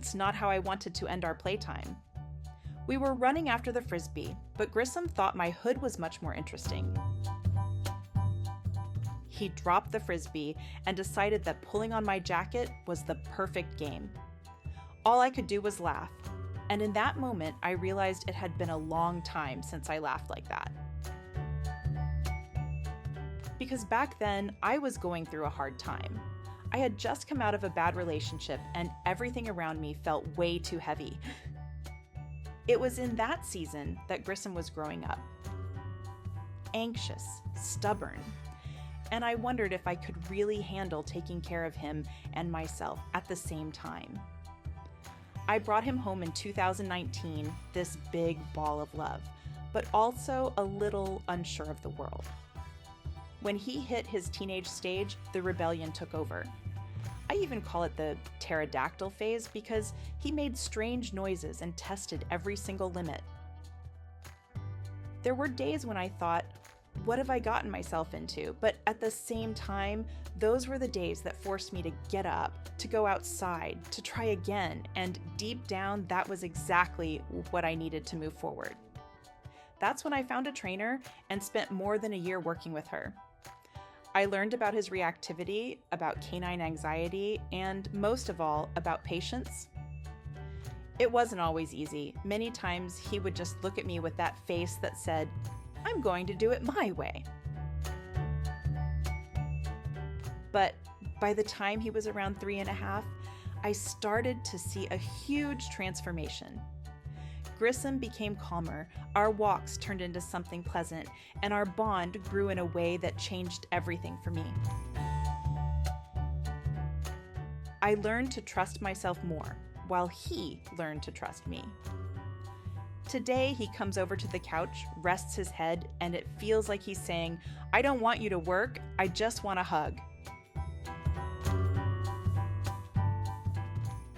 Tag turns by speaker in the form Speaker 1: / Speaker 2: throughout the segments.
Speaker 1: That's not how I wanted to end our playtime. We were running after the Frisbee, but Grissom thought my hood was much more interesting. He dropped the Frisbee and decided that pulling on my jacket was the perfect game. All I could do was laugh, and in that moment I realized it had been a long time since I laughed like that. Because back then, I was going through a hard time. I had just come out of a bad relationship and everything around me felt way too heavy. It was in that season that Grissom was growing up. Anxious, stubborn, and I wondered if I could really handle taking care of him and myself at the same time. I brought him home in 2019, this big ball of love, but also a little unsure of the world. When he hit his teenage stage, the rebellion took over. I even call it the pterodactyl phase because he made strange noises and tested every single limit. There were days when I thought, what have I gotten myself into? But at the same time, those were the days that forced me to get up, to go outside, to try again, and deep down, that was exactly what I needed to move forward. That's when I found a trainer and spent more than a year working with her. I learned about his reactivity, about canine anxiety, and most of all, about patience. It wasn't always easy. Many times he would just look at me with that face that said, I'm going to do it my way. But by the time he was around 3.5, I started to see a huge transformation. Grissom became calmer, our walks turned into something pleasant, and our bond grew in a way that changed everything for me. I learned to trust myself more, while he learned to trust me. Today, he comes over to the couch, rests his head, and it feels like he's saying, I don't want you to work, I just want a hug.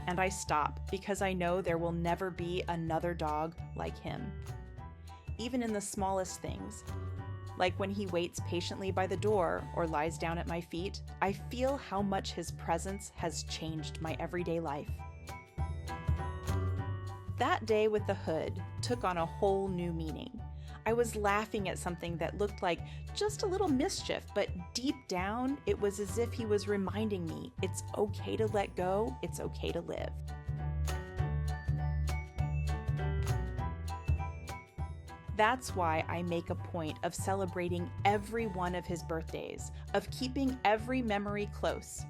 Speaker 1: And I stop because I know there will never be another dog like him. Even in the smallest things, like when he waits patiently by the door or lies down at my feet, I feel how much his presence has changed my everyday life. That day with the hood took on a whole new meaning. I was laughing at something that looked like just a little mischief, but deep down, it was as if he was reminding me it's okay to let go, it's okay to live. That's why I make a point of celebrating every one of his birthdays, of keeping every memory close.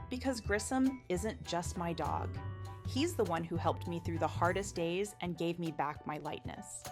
Speaker 1: Because Grissom isn't just my dog. He's the one who helped me through the hardest days and gave me back my lightness.